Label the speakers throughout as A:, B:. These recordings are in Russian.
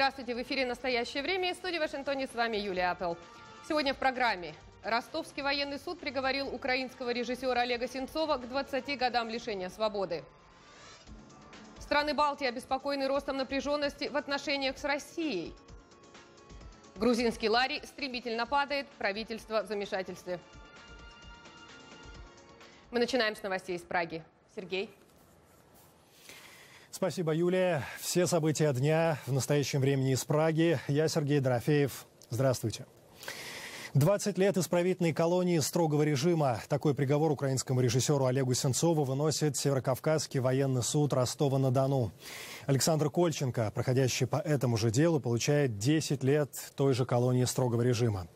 A: Здравствуйте, в эфире «Настоящее время» и в студии в Вашингтоне с вами Юлия Апел. Сегодня в программе. Ростовский военный суд приговорил украинского режиссера Олега Сенцова к 20 годам лишения свободы. Страны Балтии обеспокоены ростом напряженности в отношениях с Россией. Грузинский лари стремительно падает, правительство в замешательстве. Мы начинаем с новостей из Праги. Сергей.
B: Спасибо, Юлия. Все события дня в настоящем времени из Праги. Я Сергей Дорофеев. Здравствуйте. 20 лет исправительной колонии строгого режима. Такой приговор украинскому режиссеру Олегу Сенцову выносит Северокавказский военный суд Ростова-на-Дону. Александр Кольченко, проходящий по этому же делу, получает 10 лет той же колонии строгого режима.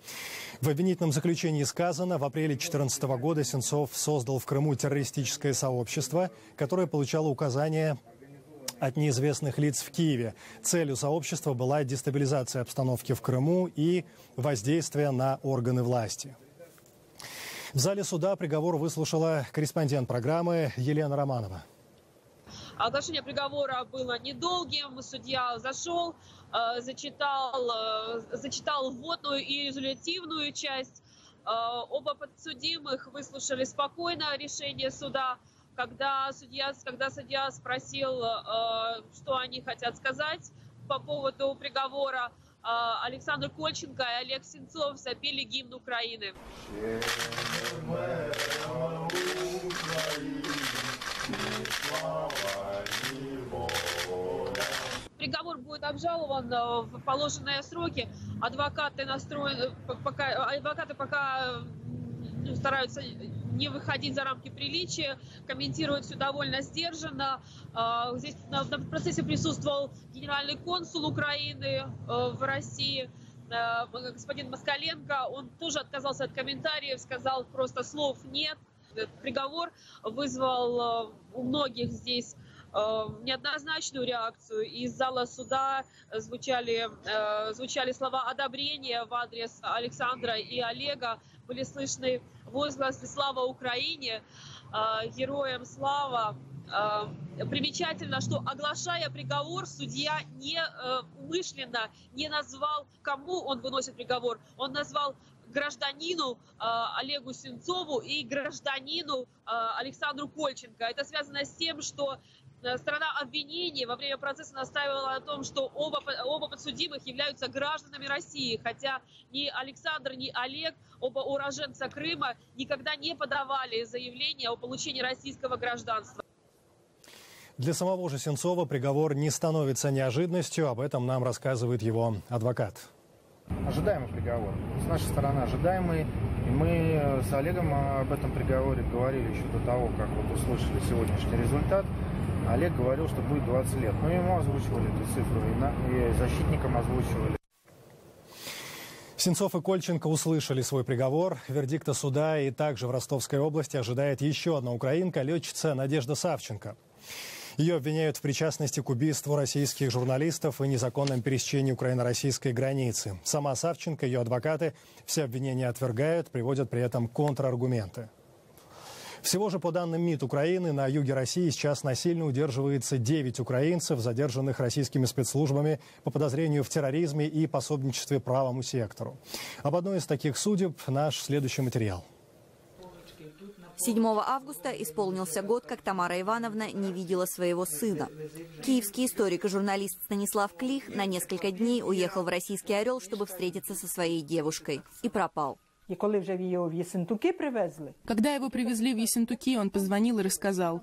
B: В обвинительном заключении сказано, в апреле 2014 года Сенцов создал в Крыму террористическое сообщество, которое получало указания от неизвестных лиц в Киеве. Целью сообщества была дестабилизация обстановки в Крыму и воздействие на органы власти. В зале суда приговор выслушала корреспондент программы Елена Романова.
C: Оглашение приговора было недолгим. Судья зашел, зачитал вводную и резолютивную часть. Оба подсудимых выслушали спокойно решение суда. Когда судья спросил, что они хотят сказать по поводу приговора, Александр Кольченко и Олег Сенцов запели гимн Украины. Приговор будет обжалован в положенные сроки. Адвокаты пока стараются не выходить за рамки приличия, комментируют все довольно сдержанно. Здесь на процессе присутствовал генеральный консул Украины в России, господин Москаленко. Он тоже отказался от комментариев, сказал просто слов нет. Этот приговор вызвал у многих здесь неоднозначную реакцию. Из зала суда звучали слова одобрения в адрес Александра и Олега. Были слышны возгласы «Слава Украине!», «Героям слава!». Примечательно, что, оглашая приговор, судья умышленно не назвал, кому он выносит приговор. Он назвал гражданину Олегу Сенцову и гражданину Александру Кольченко. Это связано с тем, что сторона обвинения во время процесса настаивала на том, что оба подсудимых являются гражданами России, хотя ни Александр, ни Олег, оба уроженца Крыма, никогда не подавали заявление о получении российского гражданства.
B: Для самого же Сенцова приговор не становится неожиданностью, об этом нам рассказывает его адвокат.
D: Ожидаемый приговор. С нашей стороны ожидаемый. И мы с Олегом об этом приговоре говорили еще до того, как услышали сегодняшний результат. Олег говорил, что будет 20 лет. Но ему озвучивали эту цифру, и защитникам озвучивали.
B: Сенцов и Кольченко услышали свой приговор. Вердикта суда, и также в Ростовской области ожидает еще одна украинка, летчица Надежда Савченко. Ее обвиняют в причастности к убийству российских журналистов и незаконном пересечении украино-российской границы. Сама Савченко и ее адвокаты все обвинения отвергают, приводят при этом контраргументы. Всего же, по данным МИД Украины, на юге России сейчас насильно удерживается 9 украинцев, задержанных российскими спецслужбами по подозрению в терроризме и пособничестве правому сектору. Об одной из таких судеб наш следующий материал.
E: 7 августа исполнился год, как Тамара Ивановна не видела своего сына. Киевский историк и журналист Станислав Клих на несколько дней уехал в российский Орел, чтобы встретиться со своей девушкой. И пропал.
F: Когда его привезли в Ессентуки, он позвонил и рассказал.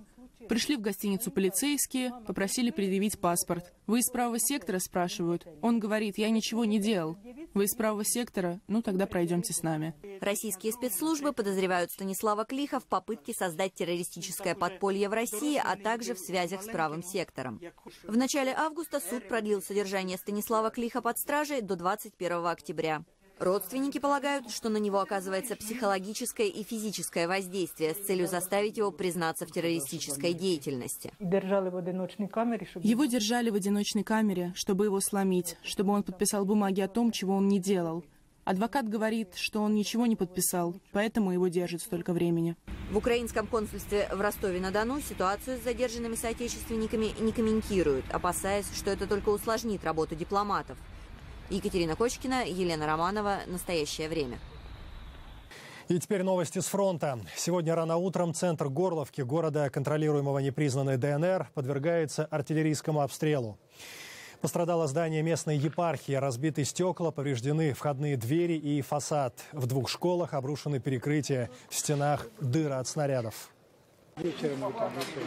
F: Пришли в гостиницу полицейские, попросили предъявить паспорт. «Вы из правого сектора?» спрашивают. Он говорит: «Я ничего не делал». «Вы из правого сектора? Ну тогда пройдемте с нами».
E: Российские спецслужбы подозревают Станислава Клиха в попытке создать террористическое подполье в России, а также в связях с правым сектором. В начале августа суд продлил содержание Станислава Клиха под стражей до 21 октября. Родственники полагают, что на него оказывается психологическое и физическое воздействие с целью заставить его признаться в террористической деятельности.
F: Его держали в одиночной камере, чтобы его сломить, чтобы он подписал бумаги о том, чего он не делал. Адвокат говорит, что он ничего не подписал, поэтому его держат столько времени.
E: В украинском консульстве в Ростове-на-Дону ситуацию с задержанными соотечественниками не комментируют, опасаясь, что это только усложнит работу дипломатов. Екатерина Кочкина, Елена Романова. Настоящее время.
B: И теперь новости с фронта. Сегодня рано утром центр Горловки, города, контролируемого непризнанной ДНР, подвергается артиллерийскому обстрелу. Пострадало здание местной епархии, разбиты стекла, повреждены входные двери и фасад. В 2 школах обрушены перекрытия, в стенах дыры от снарядов.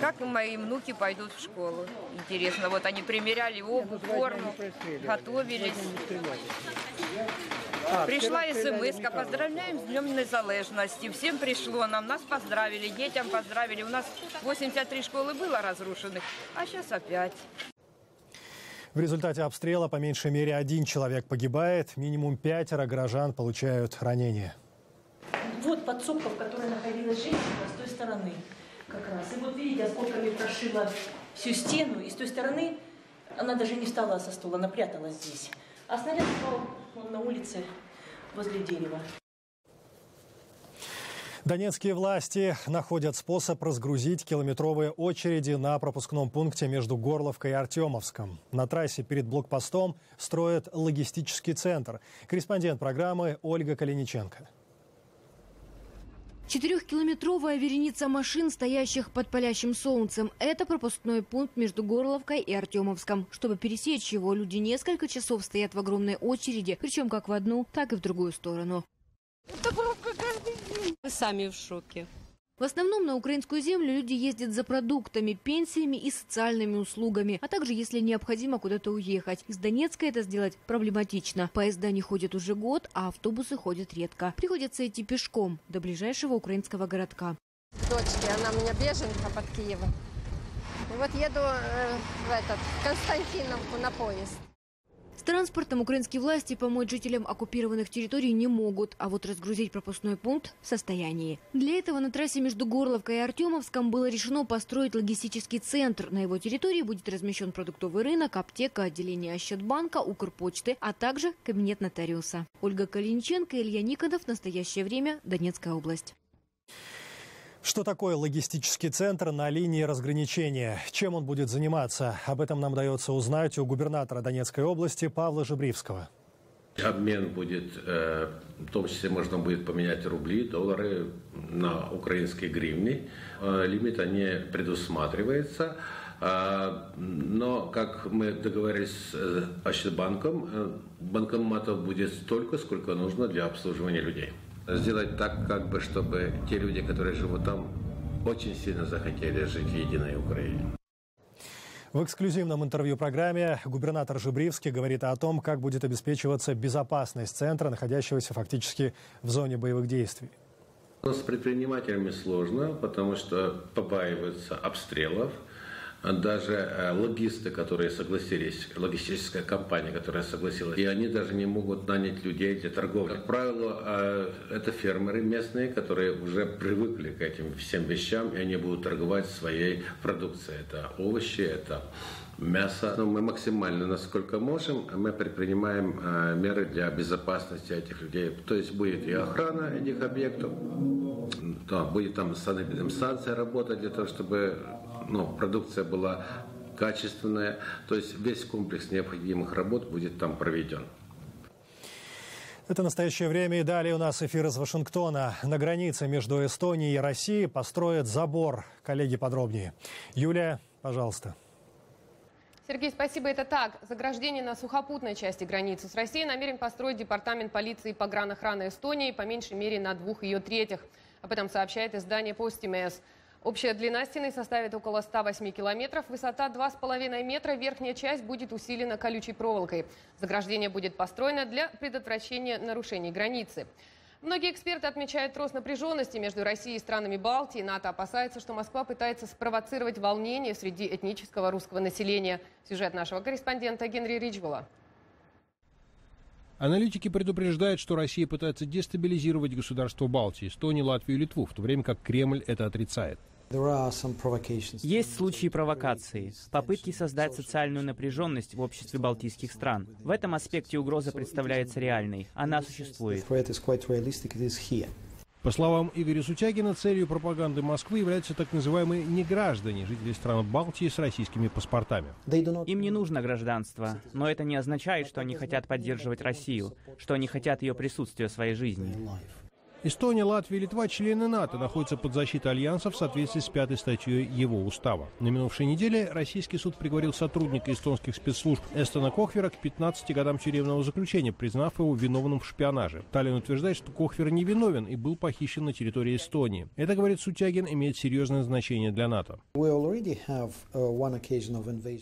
G: Как мои внуки пойдут в школу? Интересно, вот они примеряли обувь, форму, готовились. Пришла смс-ка, поздравляем с Днем Незалежности. Всем пришло, нас поздравили, детям поздравили. У нас 83 школы было разрушенных, а сейчас опять.
B: В результате обстрела по меньшей мере 1 человек погибает, минимум 5 горожан получают ранения.
H: Вот подсобка, в которой находилась женщина, с той стороны как раз. И вот видите, осколками прошила всю стену, и с той стороны она даже не встала со стула, она пряталась здесь. А снаряд упал на улице возле дерева.
B: Донецкие власти находят способ разгрузить километровые очереди на пропускном пункте между Горловкой и Артемовском. На трассе перед блокпостом строят логистический центр. Корреспондент программы Ольга Калиниченко.
I: 4-километровая вереница машин, стоящих под палящим солнцем. Это пропускной пункт между Горловкой и Артемовском. Чтобы пересечь его, люди несколько часов стоят в огромной очереди, причем как в одну, так и в другую сторону.
J: Это пробка каждый день. Мы сами в шоке.
I: В основном на украинскую землю люди ездят за продуктами, пенсиями и социальными услугами, а также если необходимо куда-то уехать. Из Донецка это сделать проблематично. Поезда не ходят уже год, а автобусы ходят редко. Приходится идти пешком до ближайшего украинского городка.
K: Дочке, она у меня беженка под Киевом. И вот еду в Константиновку на поезд.
I: С транспортом украинские власти помочь жителям оккупированных территорий не могут, а вот разгрузить пропускной пункт в состоянии. Для этого на трассе между Горловкой и Артемовском было решено построить логистический центр. На его территории будет размещен продуктовый рынок, аптека, отделение Ощадбанка, Укрпочты, а также кабинет нотариуса. Ольга Калиниченко, Илья Никонов. Настоящее время. Донецкая область.
B: Что такое логистический центр на линии разграничения? Чем он будет заниматься? Об этом нам удается узнать у губернатора Донецкой области Павла Жебривского.
L: Обмен будет, в том числе можно будет поменять рубли, доллары на украинские гривны. Лимит не предусматривается. Но, как мы договорились с Ощадбанком, банкоматов будет столько, сколько нужно для обслуживания людей. Сделать так, чтобы те люди, которые живут там, очень сильно захотели жить в единой Украине.
B: В эксклюзивном интервью программе губернатор Жебривский говорит о том, как будет обеспечиваться безопасность центра, находящегося фактически в зоне боевых действий.
L: С предпринимателями сложно, потому что побаиваются обстрелов. Даже логисты, которые согласились, логистическая компания, которая согласилась, и они даже не могут нанять людей для торговли. Как правило, это фермеры местные, которые уже привыкли к этим всем вещам, и они будут торговать своей продукцией. Это овощи, это мясо. Но мы максимально, насколько можем, мы предпринимаем меры для безопасности этих людей. То есть будет и охрана этих объектов, да, будет там санэпидемстанция работать для того, чтобы продукция была качественная. То есть весь комплекс необходимых работ будет там проведен.
B: Это «Настоящее время». И далее у нас эфир из Вашингтона. На границе между Эстонией и Россией построят забор. Коллеги, подробнее. Юлия, пожалуйста.
A: Сергей, спасибо. Это так. Заграждение на сухопутной части границы с Россией намерен построить департамент полиции и погранохраны Эстонии по меньшей мере на 2 ее третях. Об этом сообщает издание Postimees. Общая длина стены составит около 108 километров, высота 2,5 метра, верхняя часть будет усилена колючей проволокой. Заграждение будет построено для предотвращения нарушений границы. Многие эксперты отмечают рост напряженности между Россией и странами Балтии. НАТО опасается, что Москва пытается спровоцировать волнение среди этнического русского населения. Сюжет нашего корреспондента Генри Риджвелла.
M: Аналитики предупреждают, что Россия пытается дестабилизировать государства Балтии, Эстонию, Латвию и Литву, в то время как Кремль это отрицает.
N: Есть случаи провокации, попытки создать социальную напряженность в обществе балтийских стран. В этом аспекте угроза представляется реальной. Она существует.
M: По словам Игоря Сутягина, целью пропаганды Москвы являются так называемые неграждане, жители стран Балтии с российскими паспортами.
N: Им не нужно гражданство, но это не означает, что они хотят поддерживать Россию, что они хотят ее присутствия в своей жизни.
M: Эстония, Латвия и Литва, члены НАТО, находятся под защитой Альянса в соответствии с 5-й статьей его устава. На минувшей неделе российский суд приговорил сотрудника эстонских спецслужб Эстона Кохвера к 15 годам тюремного заключения, признав его виновным в шпионаже. Таллин утверждает, что Кохвер невиновен и был похищен на территории Эстонии. Это, говорит Сутягин, имеет серьезное значение для НАТО.
N: У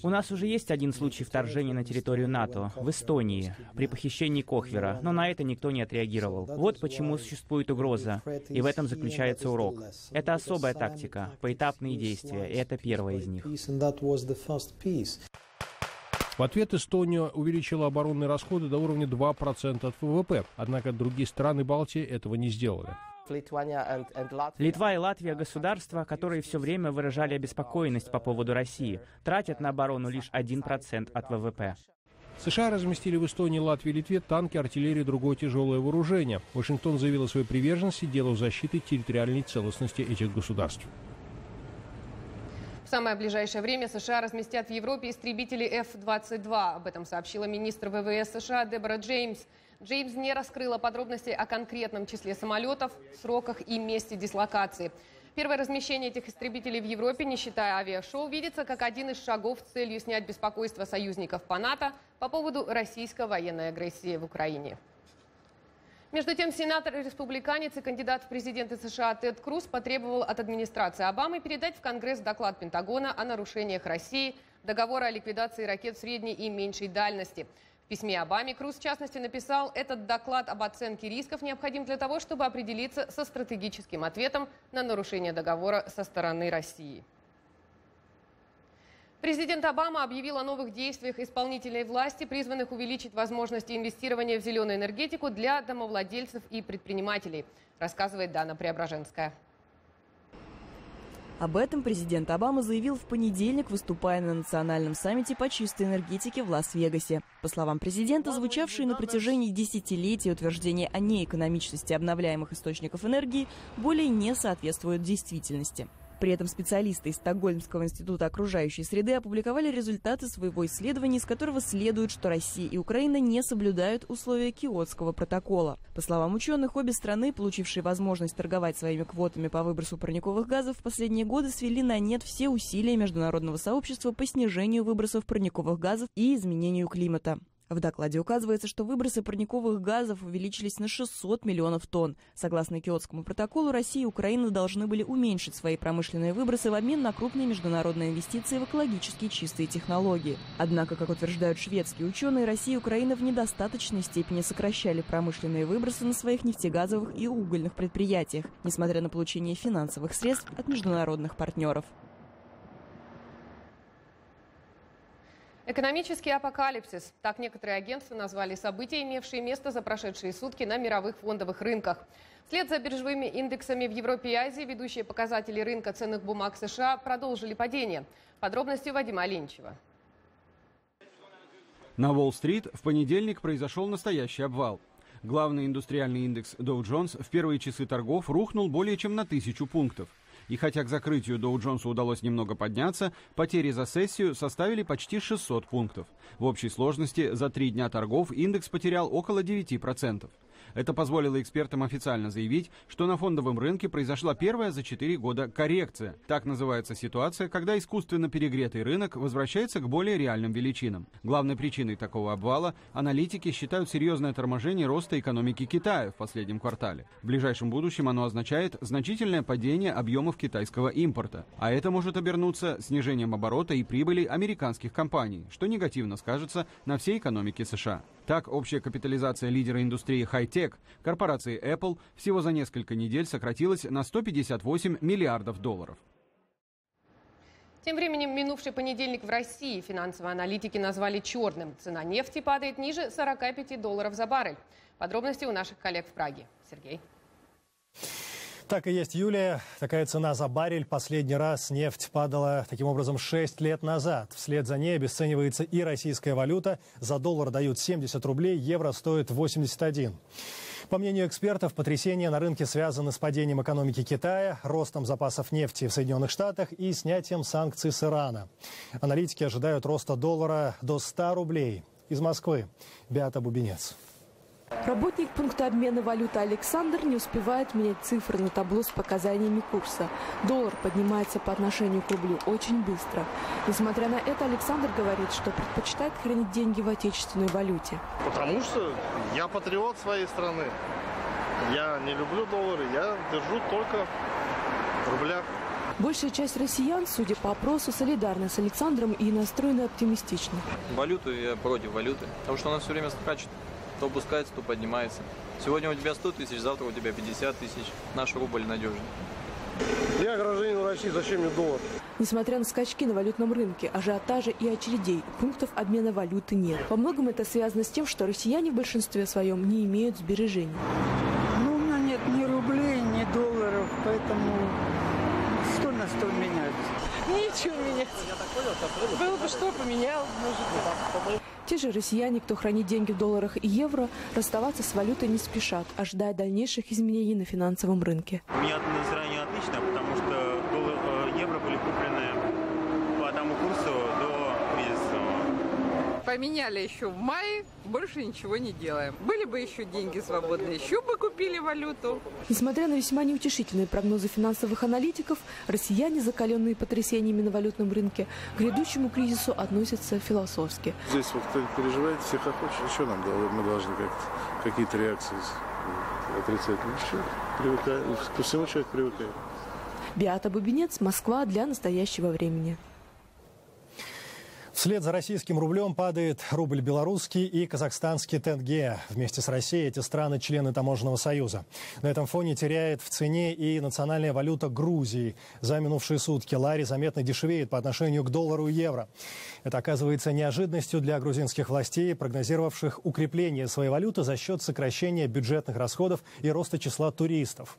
N: нас уже есть один случай вторжения на территорию НАТО, в Эстонии, при похищении Кохвера, но на это никто не отреагировал. Вот почему существует угроза, и в этом заключается урок. Это особая тактика, поэтапные действия, и это первое из них.
M: В ответ Эстония увеличила оборонные расходы до уровня 2% от ВВП, однако другие страны Балтии этого не сделали.
N: Литва и Латвия — государства, которые все время выражали обеспокоенность по поводу России, тратят на оборону лишь 1% от ВВП.
M: США разместили в Эстонии, Латвии и Литве танки, артиллерию и другое тяжелое вооружение. Вашингтон заявил о своей приверженности делу защиты территориальной целостности этих государств.
A: В самое ближайшее время США разместят в Европе истребители F-22. Об этом сообщила министр ВВС США Дебора Джеймс. Джеймс не раскрыла подробностей о конкретном числе самолетов, сроках и месте дислокации. Первое размещение этих истребителей в Европе, не считая авиашоу, видится как один из шагов с целью снять беспокойство союзников по НАТО по поводу российской военной агрессии в Украине. Между тем, сенатор-республиканец и кандидат в президенты США Тед Круз потребовал от администрации Обамы передать в Конгресс доклад Пентагона о нарушениях России договора о ликвидации ракет средней и меньшей дальности. В письме Обаме Круз, в частности, написал: «Этот доклад об оценке рисков необходим для того, чтобы определиться со стратегическим ответом на нарушение договора со стороны России». Президент Обама объявил о новых действиях исполнительной власти, призванных увеличить возможности инвестирования в зеленую энергетику для домовладельцев и предпринимателей, рассказывает Дана Преображенская.
O: Об этом президент Обама заявил в понедельник, выступая на национальном саммите по чистой энергетике в Лас-Вегасе. По словам президента, звучавшие на протяжении десятилетий утверждения о неэкономичности обновляемых источников энергии более не соответствуют действительности. При этом специалисты из Стокгольмского института окружающей среды опубликовали результаты своего исследования, из которого следует, что Россия и Украина не соблюдают условия Киотского протокола. По словам ученых, обе страны, получившие возможность торговать своими квотами по выбросу парниковых газов, в последние годы свели на нет все усилия международного сообщества по снижению выбросов парниковых газов и изменению климата. В докладе указывается, что выбросы парниковых газов увеличились на 600 миллионов тонн. Согласно Киотскому протоколу, Россия и Украина должны были уменьшить свои промышленные выбросы в обмен на крупные международные инвестиции в экологически чистые технологии. Однако, как утверждают шведские ученые, Россия и Украина в недостаточной степени сокращали промышленные выбросы на своих нефтегазовых и угольных предприятиях, несмотря на получение финансовых средств от международных партнеров.
A: Экономический апокалипсис. Так некоторые агентства назвали события, имевшие место за прошедшие сутки на мировых фондовых рынках. Вслед за биржевыми индексами в Европе и Азии ведущие показатели рынка ценных бумаг США продолжили падение. Подробности у Вадима Оленичева.
P: На Уолл-стрит в понедельник произошел настоящий обвал. Главный индустриальный индекс Dow Jones в первые часы торгов рухнул более чем на 1000 пунктов. И хотя к закрытию Dow Jones удалось немного подняться, потери за сессию составили почти 600 пунктов. В общей сложности за 3 дня торгов индекс потерял около 9%. Это позволило экспертам официально заявить, что на фондовом рынке произошла первая за 4 года коррекция. Так называется ситуация, когда искусственно перегретый рынок возвращается к более реальным величинам. Главной причиной такого обвала аналитики считают серьезное торможение роста экономики Китая в последнем квартале. В ближайшем будущем оно означает значительное падение объемов китайского импорта. А это может обернуться снижением оборота и прибыли американских компаний, что негативно скажется на всей экономике США. Так, общая капитализация лидера индустрии хай-тек, корпорации Apple, всего за несколько недель сократилась на 158 миллиардов долларов.
A: Тем временем, минувший понедельник в России финансовые аналитики назвали черным. Цена нефти падает ниже $45 за баррель. Подробности у наших коллег в Праге. Сергей.
B: Так и есть, Юлия. Такая цена за баррель. Последний раз нефть падала таким образом 6 лет назад. Вслед за ней обесценивается и российская валюта. За доллар дают 70 рублей, евро стоит 81. По мнению экспертов, потрясения на рынке связаны с падением экономики Китая, ростом запасов нефти в Соединенных Штатах и снятием санкций с Ирана. Аналитики ожидают роста доллара до 100 рублей. Из Москвы Беата Бубенец.
Q: Работник пункта обмена валюты Александр не успевает менять цифры на табло с показаниями курса. Доллар поднимается по отношению к рублю очень быстро. Несмотря на это, Александр говорит, что предпочитает хранить деньги в отечественной валюте.
R: Потому что я патриот своей страны. Я не люблю доллары, я держу только в рублях.
Q: Большая часть россиян, судя по опросу, солидарна с Александром и настроена оптимистично.
S: Валюту я против валюты, потому что она все время скачет. То опускается, то поднимается. Сегодня у тебя 100 тысяч, завтра у тебя 50 тысяч. Наш рубль надежный.
R: Я гражданин России, зачем мне доллар?
Q: Несмотря на скачки на валютном рынке, ажиотажа и очередей, пунктов обмена валюты нет. Во многом это связано с тем, что россияне в большинстве своем не имеют сбережений.
T: Ну, у меня нет ни рублей, ни долларов, поэтому 100 на 100 менять.
U: Ничего менять. Было бы что, поменял, может быть.
Q: Те же россияне, кто хранит деньги в долларах и евро, расставаться с валютой не спешат, ожидая дальнейших изменений на финансовом рынке.
V: У меня настроение отлично, потому что евро были куплены по тому курсу до кризисного.
U: Поменяли еще в мае, больше ничего не делаем. Были бы еще деньги свободные, еще бы купили валюту.
Q: Несмотря на весьма неутешительные прогнозы финансовых аналитиков, россияне, закаленные потрясениями на валютном рынке, к грядущему кризису относятся философски.
W: Здесь вот кто переживает, все хохочет. Еще нам мы должны какие-то реакции отрицательные. Привыкаем. Ко всему человек привыкает.
Q: Беата Бубенец, Москва, для настоящего времени.
B: Вслед за российским рублем падает рубль белорусский и казахстанский тенге. Вместе с Россией эти страны члены Таможенного союза. На этом фоне теряет в цене и национальная валюта Грузии. За минувшие сутки лари заметно дешевеет по отношению к доллару и евро. Это оказывается неожиданностью для грузинских властей, прогнозировавших укрепление своей валюты за счет сокращения бюджетных расходов и роста числа туристов.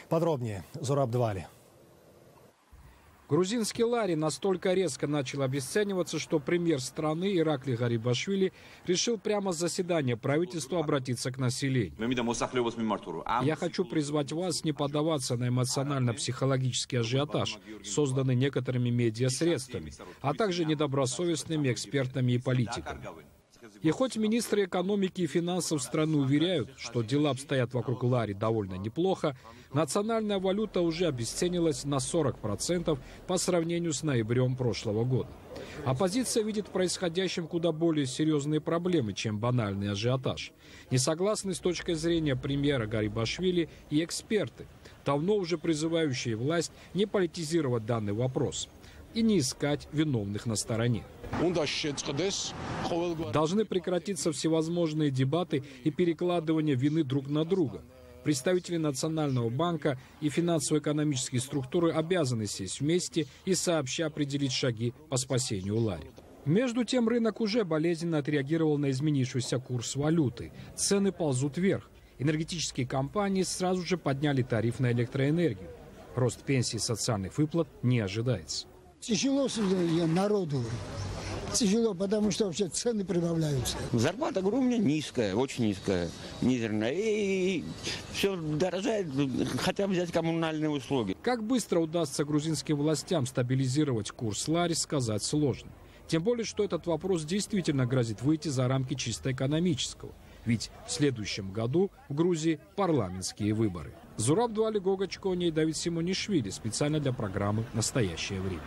B: Подробнее Зураб Двали.
X: Грузинский лари настолько резко начал обесцениваться, что премьер страны Ираклий Гарибашвили решил прямо с заседания правительства обратиться к населению. Я хочу призвать вас не поддаваться на эмоционально-психологический ажиотаж, созданный некоторыми медиасредствами, а также недобросовестными экспертами и политиками. И хоть министры экономики и финансов страны уверяют, что дела обстоят вокруг лари довольно неплохо, национальная валюта уже обесценилась на 40% по сравнению с ноябрем прошлого года. Оппозиция видит в происходящем куда более серьезные проблемы, чем банальный ажиотаж. Не согласны с точки зрения премьера Гарибашвили и эксперты, давно уже призывающие власть не политизировать данный вопрос и не искать виновных на стороне. Должны прекратиться всевозможные дебаты и перекладывание вины друг на друга. Представители Национального банка и финансово-экономические структуры обязаны сесть вместе и сообща определить шаги по спасению лари. Между тем, рынок уже болезненно отреагировал на изменившийся курс валюты. Цены ползут вверх. Энергетические компании сразу же подняли тариф на электроэнергию. Рост пенсий и социальных выплат не ожидается.
Y: Тяжело народу. Тяжело, потому что вообще цены прибавляются.
Z: Зарплата, говорю, у меня низкая, очень низкая, мизерная. И все дорожает, хотя бы взять коммунальные услуги.
X: Как быстро удастся грузинским властям стабилизировать курс лари, сказать сложно. Тем более, что этот вопрос действительно грозит выйти за рамки чисто экономического. Ведь в следующем году в Грузии парламентские выборы. Зураб Двали, Гога Чкони и Давид Симонишвили. Специально для программы «Настоящее время».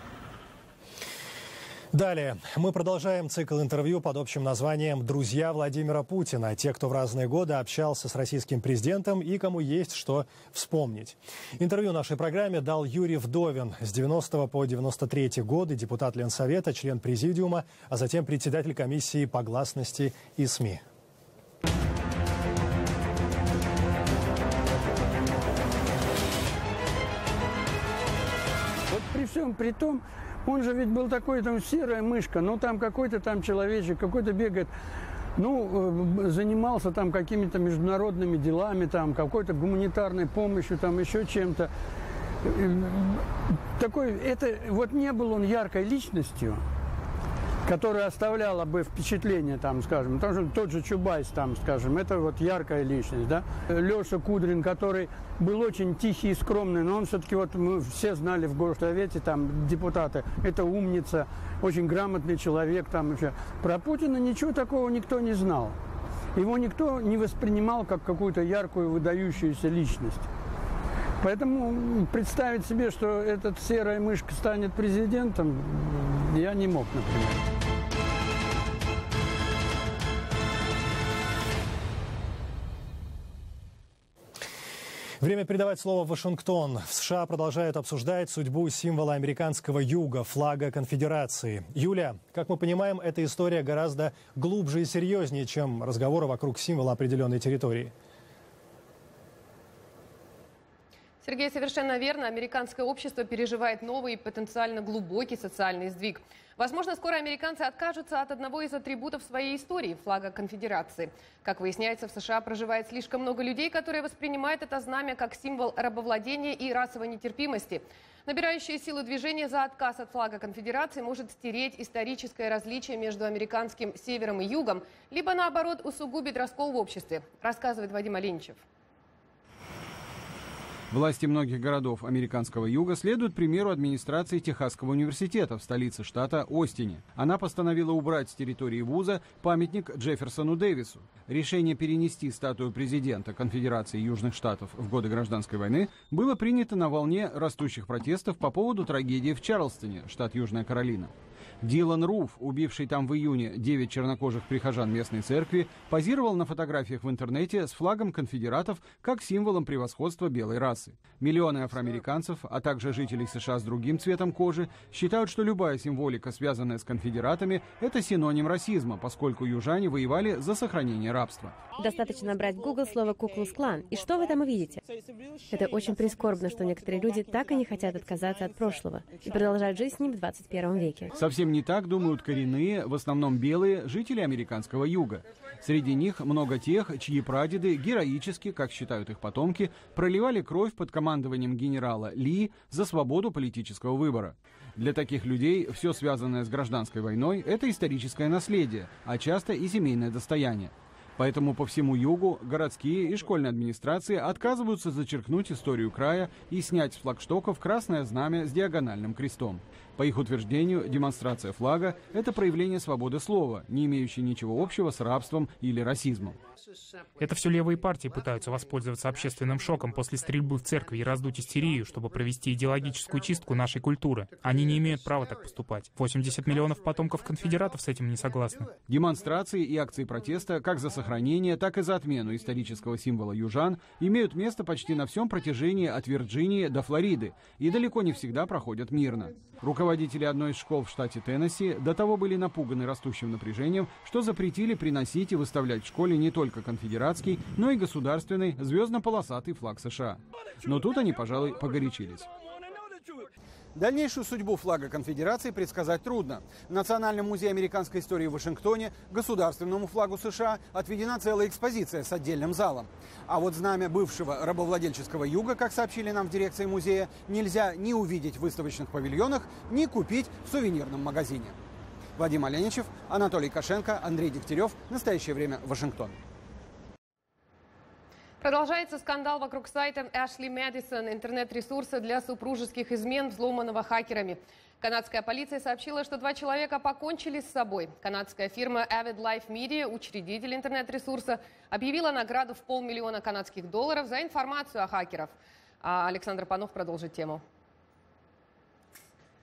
B: Далее. Мы продолжаем цикл интервью под общим названием «Друзья Владимира Путина». Те, кто в разные годы общался с российским президентом и кому есть что вспомнить. Интервью нашей программе дал Юрий Вдовин. С 90 по 93 годы депутат Ленсовета, член президиума, а затем председатель комиссии по гласности и СМИ.
T: Вот при всем при том, он же ведь был такой, там, серая мышка, ну там какой-то там человечек, какой-то бегает.
C: занимался там какими-то международными делами, там какой-то гуманитарной помощью, там еще чем-то. Не был он яркой личностью, которая оставляла бы впечатление, там, скажем, тот же Чубайс, там, скажем, это вот яркая личность, да. Леша Кудрин, который был очень тихий и скромный, но он все-таки, вот мы все знали в горсовете, там, депутаты, это умница, очень грамотный человек, там, еще. Про Путина ничего такого никто не знал. Его никто не воспринимал как какую-то яркую, выдающуюся личность. Поэтому представить себе, что этот серая мышка станет президентом, я не мог, например.
B: Время передавать слово в Вашингтон. В США продолжают обсуждать судьбу символа американского юга, флага конфедерации. Юля, как мы понимаем, эта история гораздо глубже и серьезнее, чем разговоры вокруг символа определенной территории.
A: Сергей, совершенно верно. Американское общество переживает новый и потенциально глубокий социальный сдвиг. Возможно, скоро американцы откажутся от одного из атрибутов своей истории – флага конфедерации. Как выясняется, в США проживает слишком много людей, которые воспринимают это знамя как символ рабовладения и расовой нетерпимости. Набирающее силу движение за отказ от флага конфедерации может стереть историческое различие между американским севером и югом, либо, наоборот, усугубить раскол в обществе, рассказывает Вадим Оленичев.
P: Власти многих городов американского юга следуют примеру администрации Техасского университета в столице штата Остине. Она постановила убрать с территории вуза памятник Джефферсону Дэвису. Решение перенести статую президента Конфедерации Южных Штатов в годы Гражданской войны было принято на волне растущих протестов по поводу трагедии в Чарльстоне, штат Южная Каролина. Дилан Руф, убивший там в июне 9 чернокожих прихожан местной церкви, позировал на фотографиях в интернете с флагом конфедератов как символом превосходства белой расы. Миллионы афроамериканцев, а также жителей США с другим цветом кожи, считают, что любая символика, связанная с конфедератами, это синоним расизма, поскольку южане воевали за сохранение рабства.
D: Достаточно набрать в Google слово «Ку-клукс-клан», и что вы там увидите? Это очень прискорбно, что некоторые люди так и не хотят отказаться от прошлого и продолжать жить с ним в 21 веке.
P: Совсем не так думают коренные, в основном белые, жители американского юга. Среди них много тех, чьи прадеды героически, как считают их потомки, проливали кровь под командованием генерала Ли за свободу политического выбора. Для таких людей все связанное с гражданской войной – это историческое наследие, а часто и семейное достояние. Поэтому по всему югу городские и школьные администрации отказываются зачеркнуть историю края и снять с флагштоков красное знамя с диагональным крестом. По их утверждению, демонстрация флага – это проявление свободы слова, не имеющей ничего общего с рабством или расизмом.
E: Это все левые партии пытаются воспользоваться общественным шоком после стрельбы в церкви и раздуть истерию, чтобы провести идеологическую чистку нашей культуры. Они не имеют права так поступать. 80 миллионов потомков конфедератов с этим не согласны.
P: Демонстрации и акции протеста как за сохранение, так и за отмену исторического символа южан имеют место почти на всем протяжении от Вирджинии до Флориды и далеко не всегда проходят мирно. Руководители одной из школ в штате Теннесси до того были напуганы растущим напряжением, что запретили приносить и выставлять в школе не только конфедератский, но и государственный звездно-полосатый флаг США. Но тут они, пожалуй, погорячились.
F: Дальнейшую судьбу флага конфедерации предсказать трудно. В Национальном музее американской истории в Вашингтоне государственному флагу США отведена целая экспозиция с отдельным залом. А вот знамя бывшего рабовладельческого юга, как сообщили нам в дирекции музея, нельзя ни увидеть в выставочных павильонах, ни купить в сувенирном магазине. Вадим Оленичев, Анатолий Кошенко, Андрей Дегтярев. Настоящее время. Вашингтон.
A: Продолжается скандал вокруг сайта Ashley Madison, интернет-ресурса для супружеских измен, взломанного хакерами. Канадская полиция сообщила, что 2 человека покончили с собой. Канадская фирма Avid Life Media, учредитель интернет-ресурса, объявила награду в $500 000 канадских долларов за информацию о хакерах. А Александр Панов продолжит тему.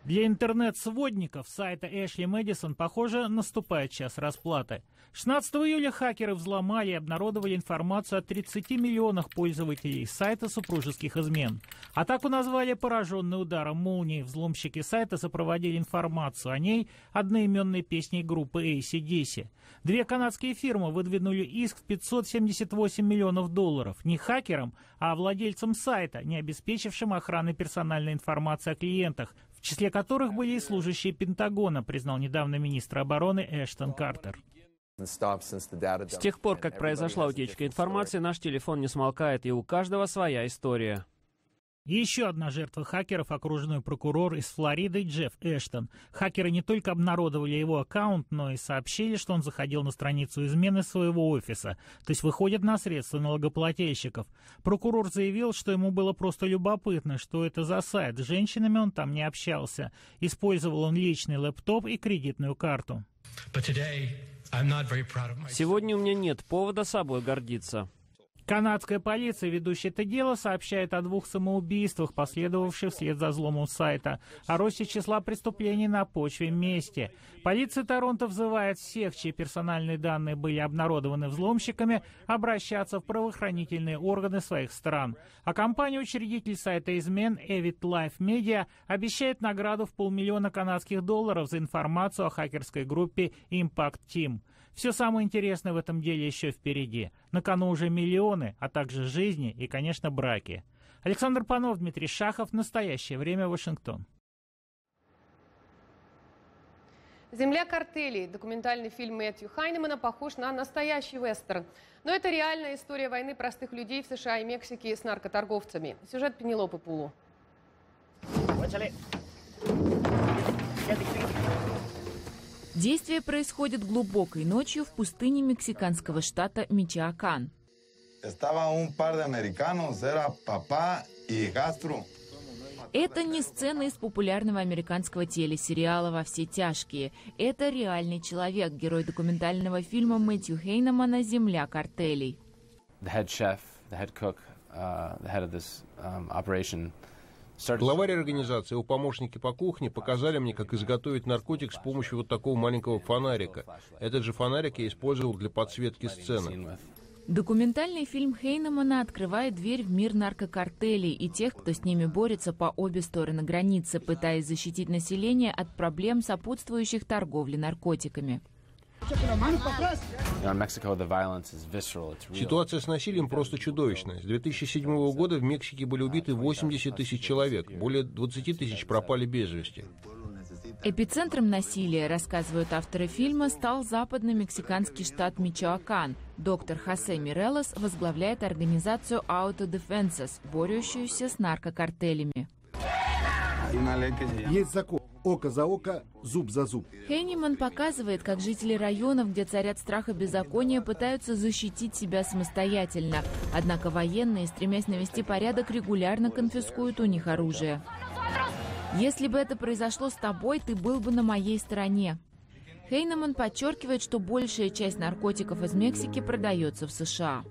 G: Для интернет-сводников сайта Ashley Madison, похоже, наступает час расплаты. 16 июля хакеры взломали и обнародовали информацию о 30 миллионах пользователей сайта супружеских измен. Атаку назвали пораженной ударом молнии. Взломщики сайта сопроводили информацию о ней одноименной песней группы AC/DC. 2 канадские фирмы выдвинули иск в $578 миллионов. Не хакерам, а владельцам сайта, не обеспечившим охраной персональной информации о клиентах, в числе которых были и служащие Пентагона, признал недавно министр обороны Эштон Картер.
H: С тех пор, как произошла утечка информации, наш телефон не смолкает, и у каждого своя история.
G: Еще одна жертва хакеров — окружной прокурор из Флориды Джефф Эштон. Хакеры не только обнародовали его аккаунт, но и сообщили, что он заходил на страницу измены своего офиса, то есть выходит на средства налогоплательщиков. Прокурор заявил, что ему было просто любопытно, что это за сайт. С женщинами он там не общался. Использовал он личный лэптоп и кредитную карту.
H: Сегодня у меня нет повода собой гордиться.
G: Канадская полиция, ведущая это дело, сообщает о 2 самоубийствах, последовавших вслед за взломом сайта, о росте числа преступлений на почве мести. Полиция Торонто взывает всех, чьи персональные данные были обнародованы взломщиками, обращаться в правоохранительные органы своих стран. А компания-учредитель сайта измен Avid Life Media обещает награду в $500 000 канадских долларов за информацию о хакерской группе Impact Team. Все самое интересное в этом деле еще впереди. На кону уже миллионы, а также жизни и, конечно, браки. Александр Панов, Дмитрий Шахов. Настоящее время. Вашингтон.
A: «Земля картелей». Документальный фильм Мэтью Хайнемана похож на настоящий вестерн. Но это реальная история войны простых людей в США и Мексике с наркоторговцами. Сюжет Пенелопы Пулу.
I: Действие происходит глубокой ночью в пустыне мексиканского штата Мичоакан. Это не сцена из популярного американского телесериала «Во все тяжкие». Это реальный человек, герой документального фильма Мэтью Хайнемана «Земля картелей».
M: Главарь организации, его помощники по кухне показали мне, как изготовить наркотик с помощью вот такого маленького фонарика. Этот же фонарик я использовал для подсветки сцены.
I: Документальный фильм Хайнемана открывает дверь в мир наркокартелей и тех, кто с ними борется по обе стороны границы, пытаясь защитить население от проблем, сопутствующих торговле наркотиками.
M: Ситуация с насилием просто чудовищная. С 2007 года в Мексике были убиты 80 тысяч человек, более 20 тысяч пропали без вести.
I: Эпицентром насилия, рассказывают авторы фильма, стал западно-мексиканский штат Мичоакан. Доктор Хосе Мирелос возглавляет организацию Auto Defenses, борющуюся с наркокартелями.
J: Есть закон. Око за око, зуб за зуб.
I: Хайнеман показывает, как жители районов, где царят страх и беззаконие, пытаются защитить себя самостоятельно. Однако военные, стремясь навести порядок, регулярно конфискуют у них оружие. «Если бы это произошло с тобой, ты был бы на моей стороне». Хайнеман подчеркивает, что большая часть наркотиков из Мексики продается в США.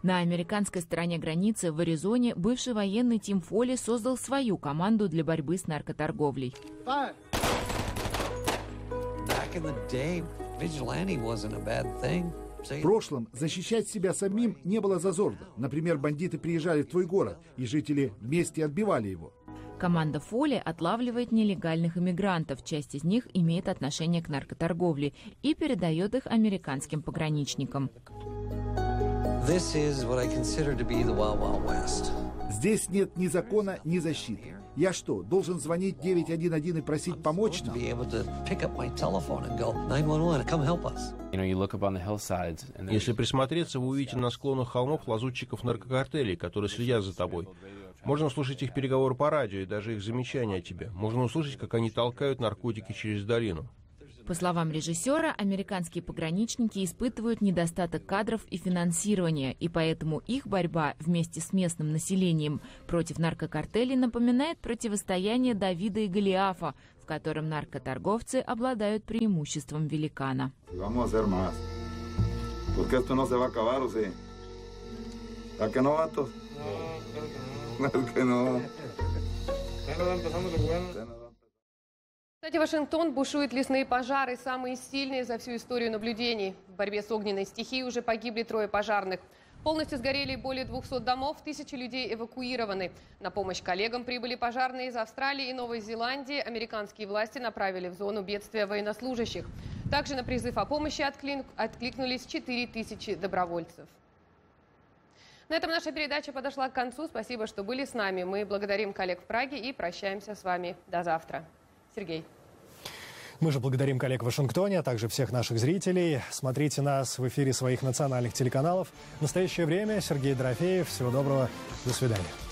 I: На американской стороне границы, в Аризоне, бывший военный Тим Фолли создал свою команду для борьбы с наркоторговлей.
J: В прошлом защищать себя самим не было зазорно. Например, бандиты приезжали в твой город, и жители вместе отбивали его.
I: Команда Фолли отлавливает нелегальных иммигрантов, часть из них имеет отношение к наркоторговле, и передает их американским пограничникам.
J: Здесь нет ни закона, ни защиты. Я что, должен звонить 911 и просить помочь нам?
M: Если присмотреться, вы увидите на склонах холмов лазутчиков наркокартелей, которые следят за тобой. Можно услышать их переговоры по радио и даже их замечания о тебе. Можно услышать, как они толкают наркотики через долину.
I: По словам режиссера, американские пограничники испытывают недостаток кадров и финансирования, и поэтому их борьба вместе с местным населением против наркокартелей напоминает противостояние Давида и Голиафа, в котором наркоторговцы обладают преимуществом великана.
A: Кстати, Вашингтон бушуют лесные пожары, самые сильные за всю историю наблюдений. В борьбе с огненной стихией уже погибли 3 пожарных. Полностью сгорели более 200 домов, тысячи людей эвакуированы. На помощь коллегам прибыли пожарные из Австралии и Новой Зеландии. Американские власти направили в зону бедствия военнослужащих. Также на призыв о помощи откликнулись 4000 добровольцев. На этом наша передача подошла к концу. Спасибо, что были с нами. Мы благодарим коллег в Праге и прощаемся с вами. До завтра. Сергей.
B: Мы же благодарим коллег в Вашингтоне, а также всех наших зрителей. Смотрите нас в эфире своих национальных телеканалов. В настоящее время Сергей Дорофеев. Всего доброго. До свидания.